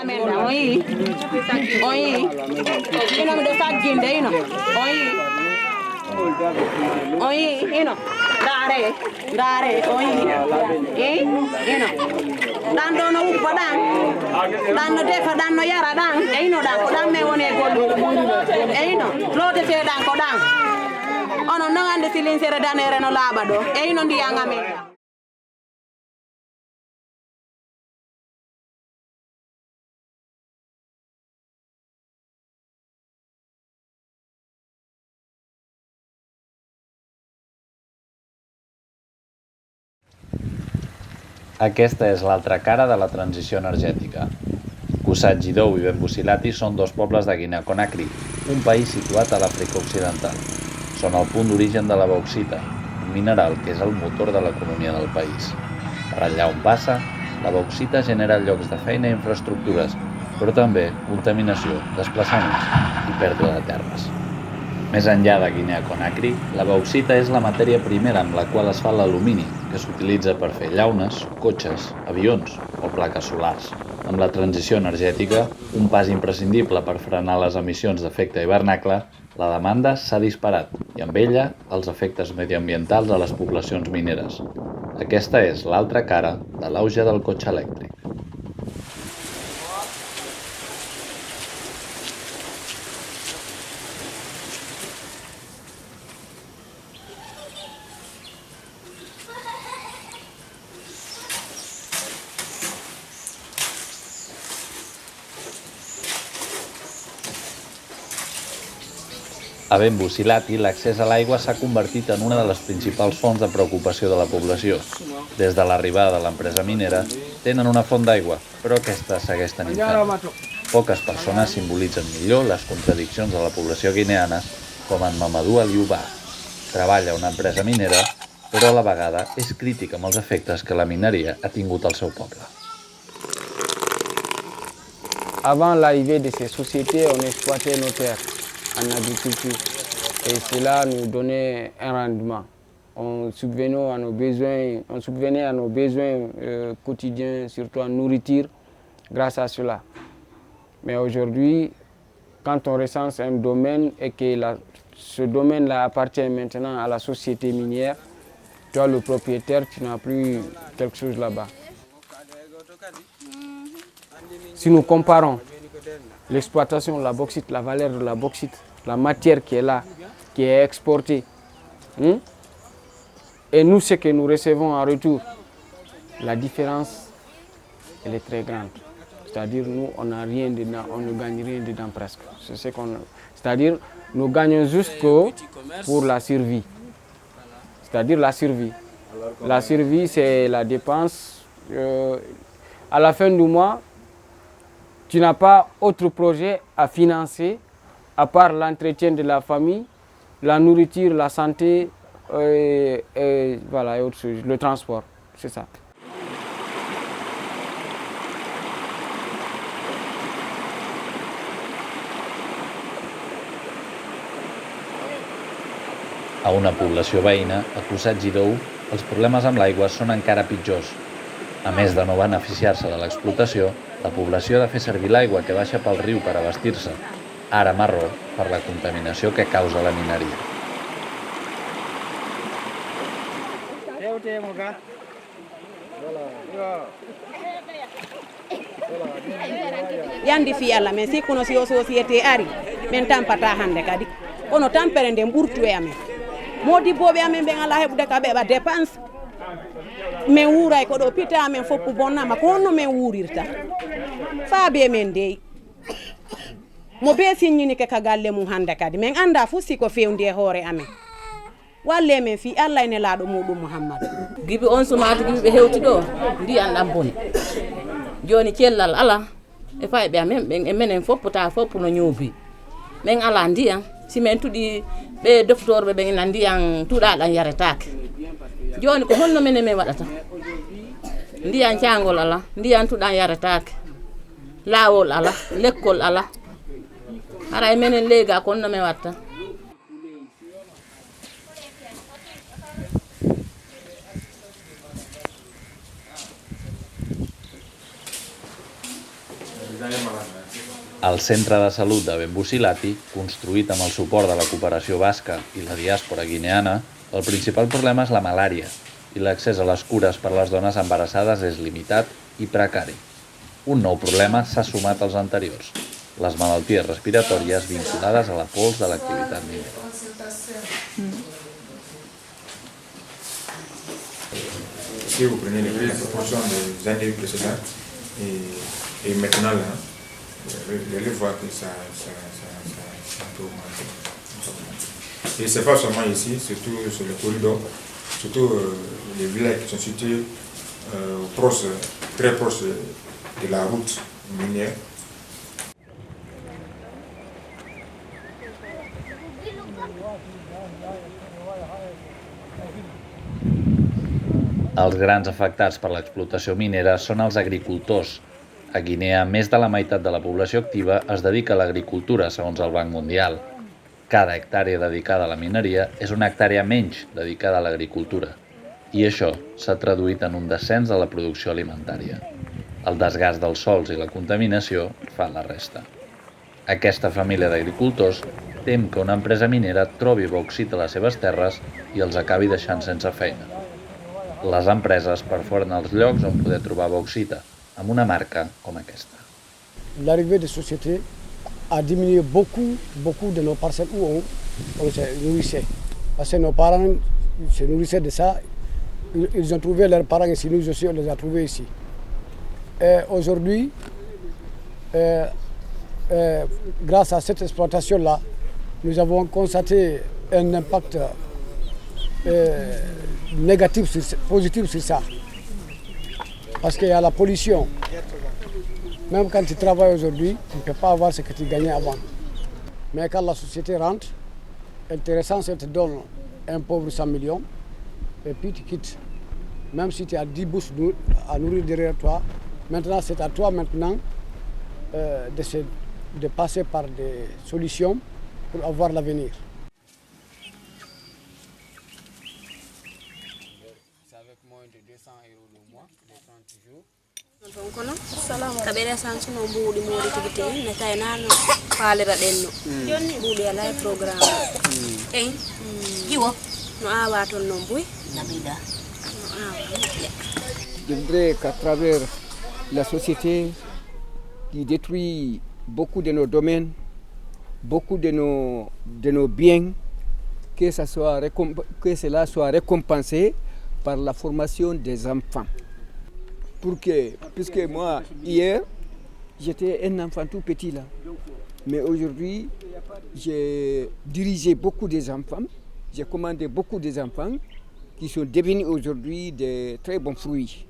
amenda oyi ino mi ɗo sagginde ino oyi ino ndaare oyi ino ɗan ɗo no uppa ɗan no defa ɗan no yara ɗan ino ɗan ko ɗan me woni gollum ino loteteɗan ko ɗan onon non andi silinsere danere no laaɓa ɗo ino ndiyan amen Aquesta és l'altra cara de la transició energètica. Kusatgidou i Bembusilati són dos pobles de Guinea-Conakry, un país situat a l'Àfrica Occidental. Són el punt d'origen de la bauxita, un mineral que és el motor de l'economia del país. Per allà on passa, la bauxita genera llocs de feina i infraestructures, però també contaminació, desplaçaments i pèrdua de terres. Més enllà de Guinea-Conakry, la bauxita és la matèria primera amb la qual es fa l'alumini, que s'utilitza per fer llaunes, cotxes, avions o plaques solars. Amb la transició energètica, un pas imprescindible per frenar les emissions d'efecte hivernacle, la demanda s'ha disparat i amb ella els efectes mediambientals a les poblacions mineres. Aquesta és l'altra cara de l'auge del cotxe elèctric. A Bembusilati, l'accés a l'aigua s'ha convertit en una de les principals fonts de preocupació de la població. Des de l'arribada de l'empresa minera, tenen una font d'aigua, però aquesta segueix tenint fam. Poques persones simbolitzen millor les contradiccions de la població guineana, com en Mamadou Aliouba. Treballa a una empresa minera, però a la vegada és crític amb els efectes que la mineria ha tingut al seu poble. Avant l'arrivée de ces sociétés, on exploitait nos terres en agriculture et cela nous donnait un rendement. On subvenait à nos besoins quotidiens, surtout en nourriture, grâce à cela. Mais aujourd'hui, quand on recense un domaine et que ce domaine-là appartient maintenant à la société minière, toi le propriétaire, tu n'as plus quelque chose là-bas. Si nous comparons l'exploitation de la bauxite, la valeur de la bauxite, la matière qui est là, qui est exportée, et nous, ce que nous recevons en retour, la différence, elle est très grande. C'est-à-dire, nous, on n'a rien dedans, on ne gagne rien dedans presque. C'est-à-dire, nous gagnons juste pour la survie. C'est-à-dire la survie. La survie, c'est la dépense. À la fin du mois, tu n'as pas autre projet à financer à part l'entretien de la famille, la nourriture, la santé et voilà, et autre chose, le transport, c'est ça. A una població veïna, a Kusatgidou, els problemes amb l'aigua són encara pitjors. A més de no beneficiar-se de l'explotació, la població ha de fer servir l'aigua que baixa pel riu per abastir-se, ara marró per la contaminació que causa la mineria. Yandi fi Allah men sikkuno si o société ari men tampata hande kadi kono tampere nde ɓurtu e amen modibboɓe amen ɓe ala heɓude ka ɓeɓa dépense min wuuray ko ɗo pita amen foppu bonnama ko honno min wuurirta faabe men dey mo be siññinike ka galle mum hande kadi min anda fu siko fewndi e hoore amen walle men fi Allah ene laaɗo muɗum Mouhammadou gibi on sumata gibi ɓe hewti ɗo ndiyan ɗam boni joni cellal ala e fayɓe amen ɓen e menen foppota foppu no ñoobi min ala ndiyan si min tuɗi ɓe doctorɓe ɓen ina ndiyan tuɗaɗan yaretake joni ko honno minen min waɗata ndiyan cangol ala ndiyan tuɗan yaretake lawol ala lekkol ala hara e menen leega ko honno min watta. El centre de salut de Bembusilati, construït amb el suport de la cooperació basca i la diàspora guineana, el principal problema és la malària i l'accés a les cures per a les dones embarassades és limitat i precari. Un nou problema s'ha sumat als anteriors, les malalties respiratòries vinculades a la pols de l'activitat minera. Si vous prenez les proportions des années précédentes et maintenant là, vous allez voir que ça peut augmenter. Et ce n'est pas seulement ici, surtout sur le corridor, surtout les villages qui sont situés très proches de la route minière. Els grans afectats per l'explotació minera són els agricultors. A Guinea, més de la meitat de la població activa es dedica a l'agricultura, segons el Banc Mundial. Cada hectàrea dedicada a la mineria és una hectàrea menys dedicada a l'agricultura. I això s'ha traduït en un descens de la producció alimentària. El desgast dels sòls i la contaminació fan la resta. Aquesta família d'agricultors tem que una empresa minera trobi bauxit a les seves terres i els acabi deixant sense feina. Les empreses perforen els llocs on poder trobar bauxita, amb una marca com aquesta. L'arrivée des sociétés a diminué beaucoup de nos parcelles où on se nourrissait. Parce que nos parents se nourrissaient de ça. Ils ont trouvé leurs parents ici, nous aussi on les a trouvés ici. Aujourd'hui, grâce à cette exploitation-là, nous avons constaté un impact négatif, positif sur ça. Parce qu'il y a la pollution. Même quand tu travailles aujourd'hui, tu ne peux pas avoir ce que tu gagnais avant. Mais quand la société rentre, intéressant, c'est te donne un pauvre 100 millions et puis tu quittes. Même si tu as 10 bouches à nourrir derrière toi, maintenant c'est à toi maintenant de passer par des solutions pour avoir l'avenir. kono kaɓere sansuno mbuuɗi moɗi tigi tigi ne taynano faalira ɗenno mbuuɗi ala programme iwo no awa toon noon boy nabiɗa no awa. Je voudrais qu'à travers la société qui détruit beaucoup de nos domaines, beaucoup de nos biens, que cela soit récompensé par la formation des enfants. Puisque moi, hier, j'étais un enfant tout petit là. Mais aujourd'hui, j'ai dirigé beaucoup des enfants, j'ai commandé beaucoup des enfants qui sont devenus aujourd'hui des très bons fruits,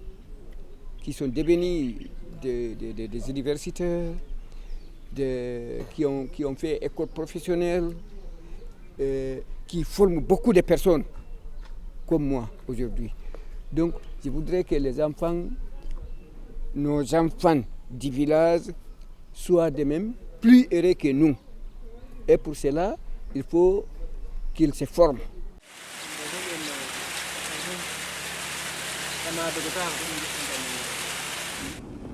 qui sont devenus des universitaires, qui ont fait école professionnelle, qui forment beaucoup de personnes comme moi aujourd'hui. Donc, je voudrais que les enfants, nos enfants du village, soient de même plus heureux que nous. Et pour cela, il faut qu'ils se forment.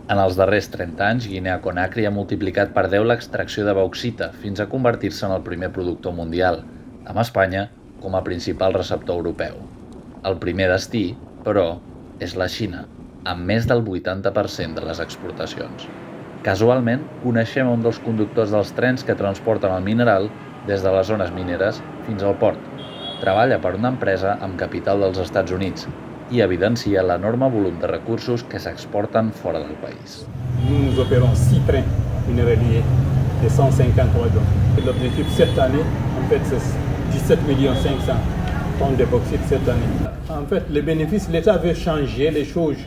En els darrers 30 anys, Guinea-Conakry ha multiplicat per 10 l'extracció de bauxita fins a convertir-se en el primer productor mundial, amb Espanya com a principal receptor europeu. El primer destí, però, és la Xina, amb més del 80% de les exportacions. Casualment, coneixem un dels conductors dels trens que transporten el mineral des de les zones mineres fins al port. Treballa per una empresa amb capital dels Estats Units i evidencia l'enorme volum de recursos que s'exporten fora del país. Nous opérons 6 trains minéraliers de 153 tonnes. L'objectif cette année, en fait, c'est 17 500 000 tonnes de bauxite cette année. En fait, les bénéfices, l'État veut changer les choses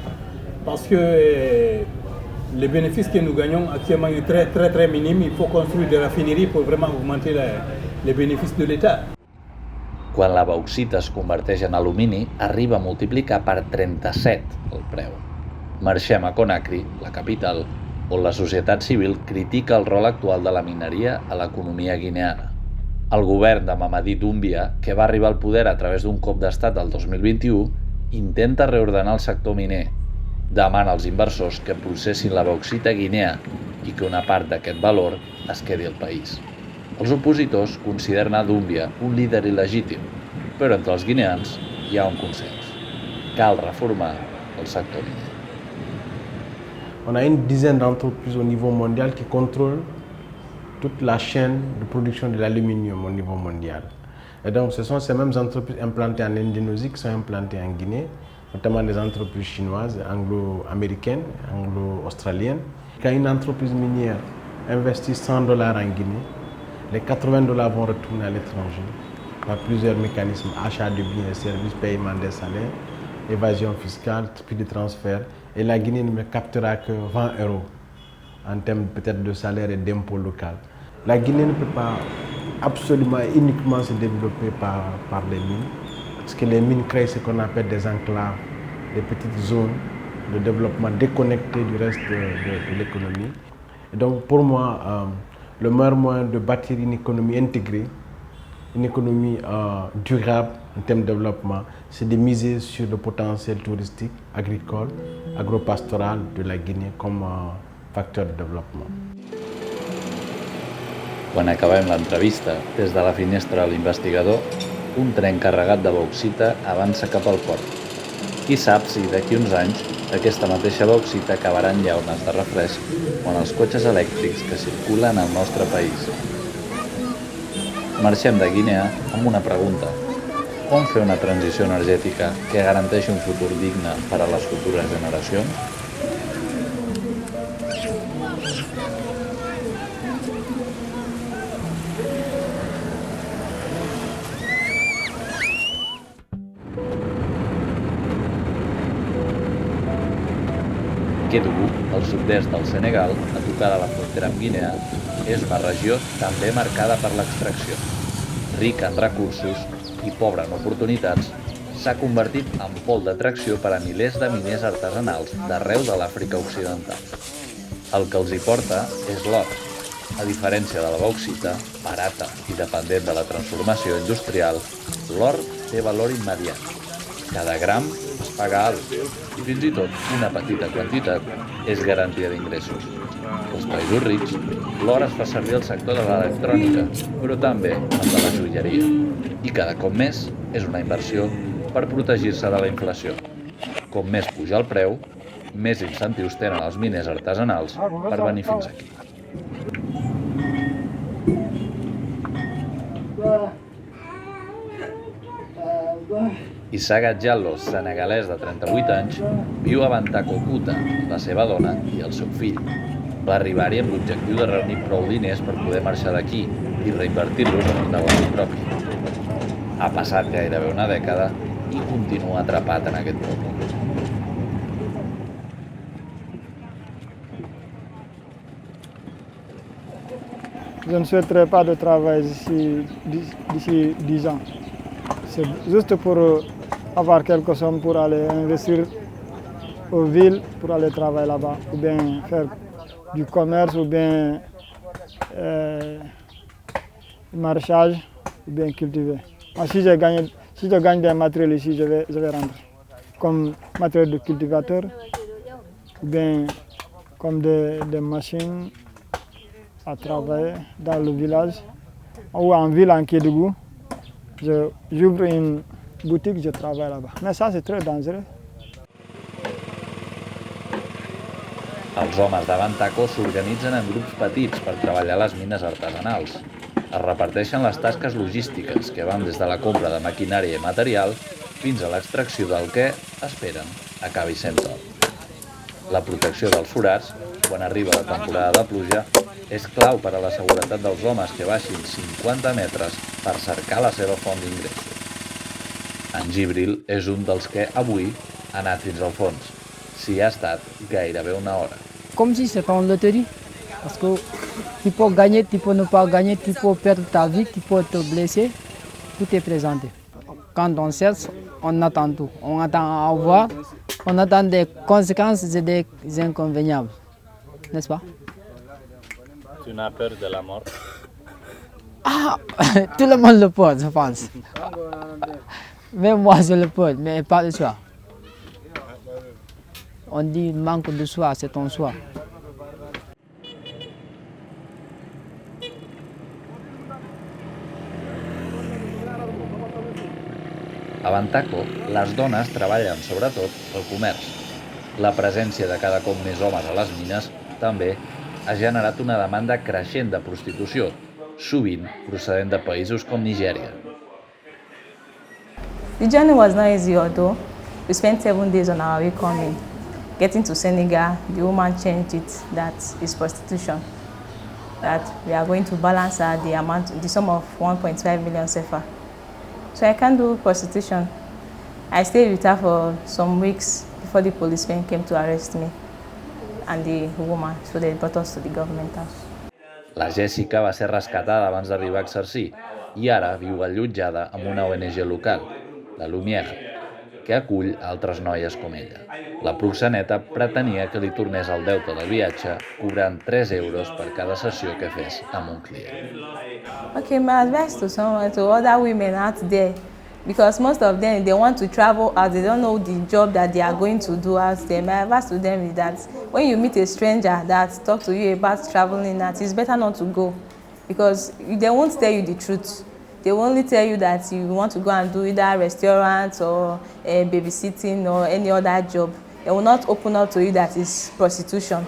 parce que les bénéfices que nous gagnons actuellement sont très minimes. Il faut construire des raffineries pour vraiment augmenter les bénéfices de l'État. Quan la bauxita es converteix en alumini, arriba a multiplicar per 37 el preu. Marxem a Conakry, la capital, on la societat civil critica el rol actual de la mineria a l'economia guineana. El govern de Mamadi Doumbia, que va arribar al poder a través d'un cop d'estat del 2021, intenta reordenar el sector miner. Demana als inversors que processin la bauxita a Guinea i que una part d'aquest valor es quedi al país. Els opositors consideren a Doumbia un líder il·legítim, però entre els guineans hi ha un consens. Cal reformar el sector miner. On a une dizaine d'entreprises au niveau mondial qui contrôlent toute la chaîne de production de l'aluminium au niveau mondial. Et donc ce sont ces mêmes entreprises implantées en Indonésie qui sont implantées en Guinée, notamment des entreprises chinoises, anglo-américaines, anglo-australiennes. Quand une entreprise minière investit $100 en Guinée, les $80 vont retourner à l'étranger par plusieurs mécanismes, achat de biens et services, paiement des salaires, évasion fiscale, prix de transfert. Et la Guinée ne captera que 20 € en termes peut-être de salaire et d'impôts local. La Guinée ne peut pas absolument uniquement se développer par les mines, parce que les mines créent ce qu'on appelle des enclaves, des petites zones de développement déconnectées du reste de l'économie. Et donc pour moi, le meilleur moyen de bâtir une économie intégrée, une économie durable en termes de développement, c'est de miser sur le potentiel touristique, agricole, agropastoral de la Guinée comme facteur de développement. Quan acabem l'entrevista, des de la finestra de l'investigador, un tren carregat de bauxita avança cap al port. Qui sap si d'aquí uns anys aquesta mateixa bauxita acabarà en llaunes de refresc o en els cotxes elèctrics que circulen al nostre país. Marxem de Guinea amb una pregunta. Com fer una transició energètica que garanteixi un futur digne per a les futures generacions? Kédougou, al sud-est del Senegal, a tocar de la frontera amb Guinea, és una regió també marcada per l'extracció. Rica en recursos i pobra en oportunitats, s'ha convertit en pol d'atracció per a milers de miners artesanals d'arreu de l'Àfrica Occidental. El que els hi porta és l'or. A diferència de la bauxita, barata i dependent de la transformació industrial, l'or té valor immediat. Cada gram es paga alt i fins i tot una petita quantitat és garantia d'ingressos. Als països rics, l'or es fa servir al sector de l'electrònica, però també el de la joieria. I cada cop més és una inversió per protegir-se de la inflació. Com més puja el preu, més incentius tenen els miners artesanals per venir fins aquí. Isaga Diallo, senegalès de 38 anys, viu a Bantako Kuta, la seva dona i el seu fill. Va arribar-hi amb l'objectiu de reunir prou diners per poder marxar d'aquí i reinvertir-los en un negoci propi. Ha passat gairebé una dècada i continua atrapat en aquest poble. Je ne souhaiterais pas de travail d'ici 10 ans. C'est juste pour avoir quelque chose pour aller investir aux villes, pour aller travailler là-bas, ou bien faire du commerce, ou bien maraîchage, ou bien cultiver. Moi, si je gagne des matériels ici, je vais rendre. Comme matériel de cultivateur, ou bien comme des machines à travailler dans le village, ou en ville en Kédougou. J'ouvre une boutique, je travaille là-bas. Mais ça, c'est très dangereux. Els homes de Bantako s'organitzen en grups petits per treballar a les mines artesanals. Es reparteixen les tasques logístiques que van des de la compra de maquinària i material fins a l'extracció del que, esperen, acabi sent or. La protecció dels forats, quan arriba la temporada de pluja, és clau per a la seguretat dels homes que baixin 50 metres per cercar la seva font d'ingressos. En Gibril és un dels que avui ha anat fins al fons. S'hi ha estat gairebé una hora. Comme si c'était une loterie, parce que tu peux gagner, tu peux ne pas gagner, tu peux perdre ta vie, tu peux te blesser, tout est présenté. Quand on cherche, on attend tout. On attend à voir, on attend des conséquences et des inconvénients, n'est-ce pas? Tu n'as peur de la mort? Ah, tout le monde le peut, je pense. Même moi, je le peux, mais pas le choix. On dit manque de soi, c'est ton soi. A Bantaco, les dones treballen sobretot el comerç. La presència de cada cop més homes a les mines també ha generat una demanda creixent de prostitució, sovint procedent de països com Nigèria. The journey was not easy, although we spent 7 days on our way coming. Getting to Senegal, the woman changed it, that is prostitution. That we are going to balance her the sum of 1.5 million CFA. So I can't do prostitution. I stayed with her for some weeks before the policemen came to arrest me and the woman, so they brought us to the government house. La Jessica va ser rescatada abans d'arribar a exercir i ara viu allotjada amb una ONG local, la Lumière, que acull altres noies com ella. La proxeneta pretenia que li tornés el deute del viatge cobrant 3 euros per cada sessió que fes amb un client. Okay, my advice to other women out there, because most of them, they want to travel out, they don't know the job that they are going to do out there. My advice to them is that when you meet a stranger that talks to you about traveling out, it's better not to go, because they won't tell you the truth. They will only tell you that you want to go and do either restaurant or babysitting or any other job. They will not open up to you that it's prostitution.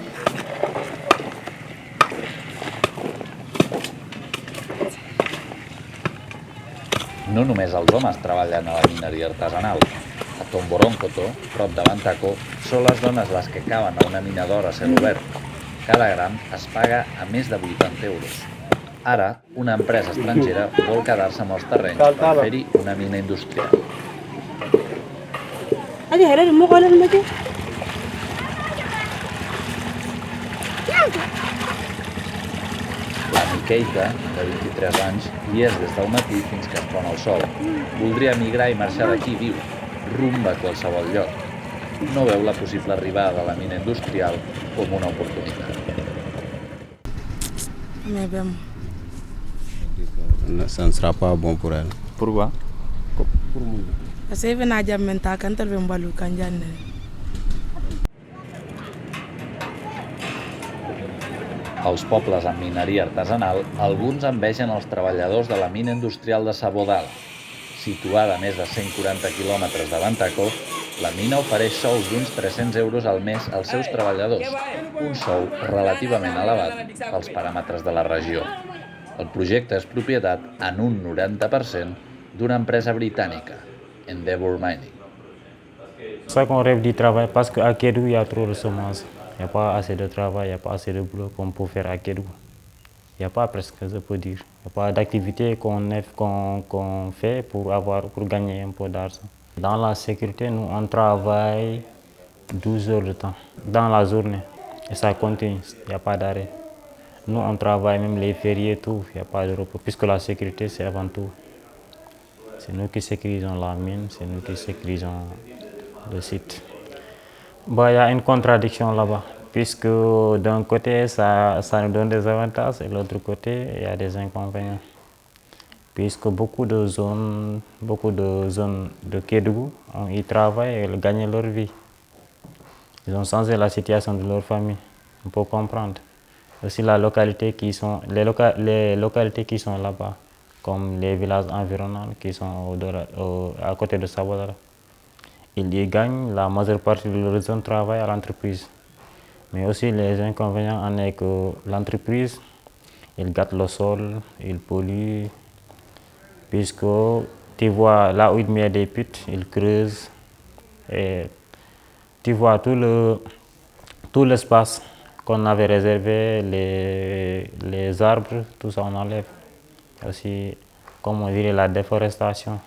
No només els homes treballen a la mineria artesanal. A Tomboronkoto, prop de Bantaco, són les dones les que caven a una mina d'or a cel obert. Cada gram es paga a més de 80 euros. Ara, una empresa estrangera vol quedar-se amb els terrenys per fer-hi una mina industrial. La Keita, de 23 anys, hi és des del matí fins que es pon el sol. Voldria emigrar i marxar d'aquí viu, rumb a qualsevol lloc. No veu la possible arribada de la mina industrial com una oportunitat. Ça ne sera pas bon pour elle. Pourquoi? Pour moi. Parce que je n'ai jamais entendu Als pobles amb mineria artesanal, alguns envegen els treballadors de la mina industrial de Sabodala. Situada a més de 140 quilòmetres de Bantaco, la mina ofereix sous d'uns 300 euros al mes als seus treballadors, un sou relativament elevat pels paràmetres de la regió. El projecte és propietat en un 90% d'una empresa britànica, Endeavour Mining. C'est ça qu'on rêve du travail parce qu'à Kédougou, il y a trop de semences. Il n'y a pas assez de travail, il n'y a pas assez de boulot qu'on peut faire à Kédougou. Il n'y a pas presque, je peux dire. Il n'y a pas d'activité qu'on fait pour gagner un peu d'argent. Dans la sécurité, nous, on travaille 12 heures de temps dans la journée. Et ça continue, il n'y a pas d'arrêt. Nous, on travaille même les fériés et tout, il n'y a pas de repos, puisque la sécurité, c'est avant tout. C'est nous qui sécurisons la mine, c'est nous qui sécurisons le site. Il y a une contradiction là-bas, puisque d'un côté, ça nous donne des avantages, et de l'autre côté, il y a des inconvénients. Puisque beaucoup de zones de Kédougou, ils travaillent et gagnent leur vie. Ils ont changé la situation de leur famille, on peut comprendre. Aussi les localités qui sont là-bas, comme les villages environnants qui sont à côté de Sabodala. Ils y gagnent la majeure partie de leur zone de travail à l'entreprise. Mais aussi les inconvénients en est que l'entreprise, il gâte le sol, il pollue, puisque tu vois là où il met des puits, il creuse, et tu vois tout l'espace qu'on avait réservé, les arbres, tout ça on enlève. Aussi, comme on dirait, la déforestation.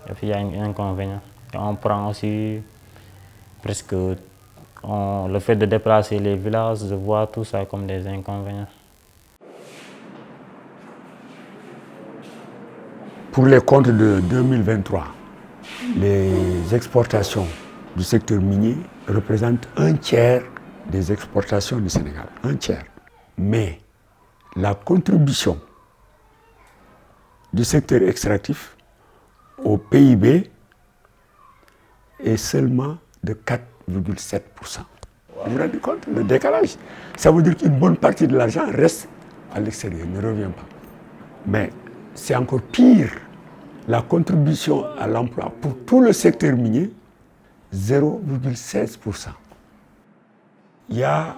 Et puis il y a un inconvénient. Et on prend aussi presque le fait de déplacer les villages, je vois tout ça comme des inconvénients. Pour les comptes de 2023, les exportations du secteur minier représentent un tiers des exportations du Sénégal, un tiers. Mais la contribution du secteur extractif au PIB est seulement de 4 0,7%. Vous vous rendez compte, le décalage. Ça veut dire qu'une bonne partie de l'argent reste à l'extérieur, ne revient pas. Mais c'est encore pire. La contribution à l'emploi pour tout le secteur minier, 0,16%. Il y a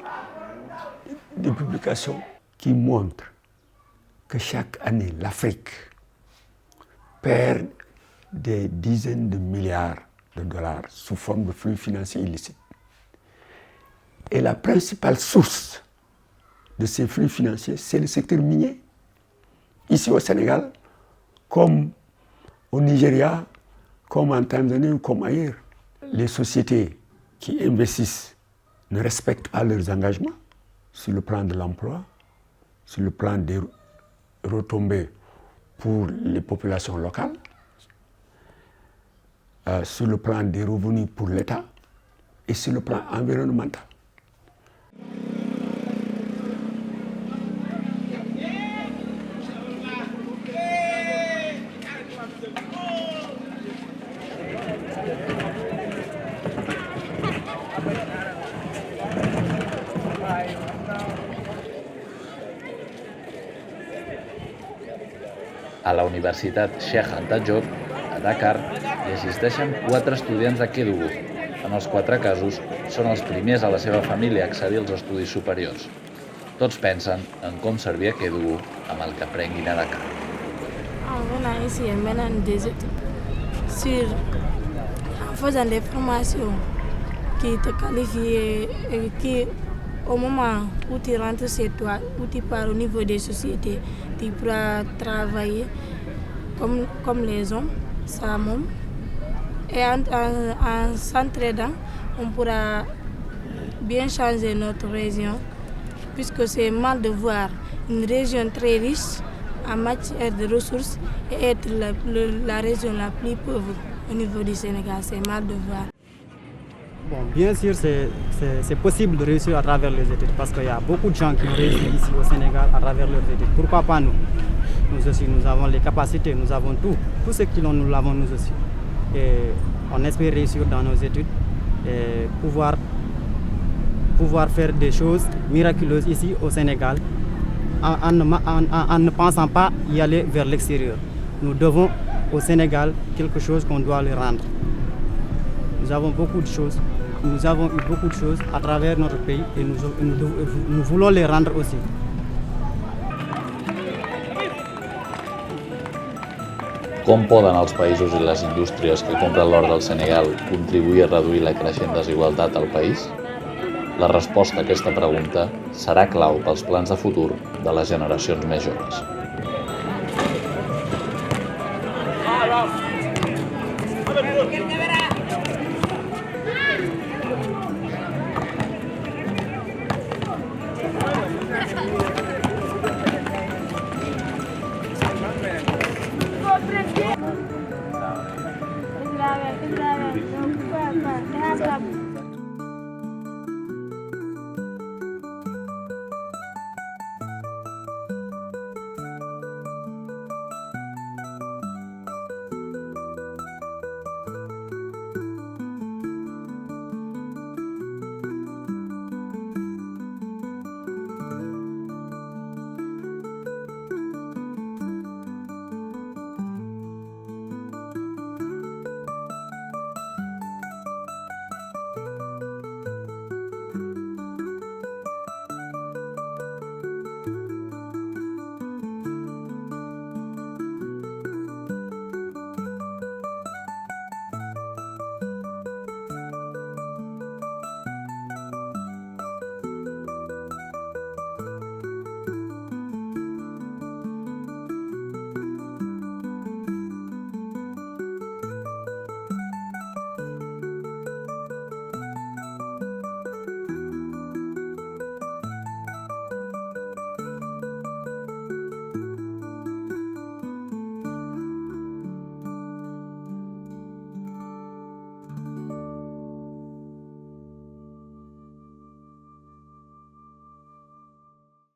des publications qui montrent que chaque année, l'Afrique perd des dizaines de milliards de dollars sous forme de flux financiers illicites. Et la principale source de ces flux financiers, c'est le secteur minier. Ici au Sénégal, comme au Nigeria, comme en Tanzanie ou comme ailleurs, les sociétés qui investissent ne respectent pas leurs engagements sur le plan de l'emploi, sur le plan des retombées pour les populations locales, sur le plan des revenus pour l'État et sur le plan environnemental. A la Universitat Cheikh Anta Diop, a Dakar, hi assisteixen 4 estudiants de Kédougou. En els 4 casos, són els primers a la seva família a accedir als estudis superiors. Tots pensen en com servir a Kédougou amb el que aprenguin a Dakar. En venant ici et menant des études en faisant des formations qui te qualifient et qui, au moment où tu rentres chez toi, où tu pars au niveau des sociétés, tu pourras travailler comme les hommes, ça même. Et en s'entraidant, on pourra bien changer notre région, puisque c'est mal de voir une région très riche en matière de ressources et être la région la plus pauvre au niveau du Sénégal. C'est mal de voir. Bon, bien sûr, c'est possible de réussir à travers les études parce qu'il y a beaucoup de gens qui ont réussi ici au Sénégal à travers leurs études. Pourquoi pas nous? Nous aussi, nous avons les capacités, nous avons tout. Tout ce qu'ils ont, nous l'avons nous aussi. Et on espère réussir dans nos études et pouvoir faire des choses miraculeuses ici au Sénégal en ne pensant pas y aller vers l'extérieur. Nous devons au Sénégal quelque chose qu'on doit leur rendre. Nous avons beaucoup de choses. Nous avons eu beaucoup de choses à travers notre pays et nous voulons les rendre aussi. Com poden els països i les indústries que compren l'or del Senegal contribuir a reduir la creixent desigualtat al país? La resposta a aquesta pregunta serà clau pels plans de futur de les generacions més joves.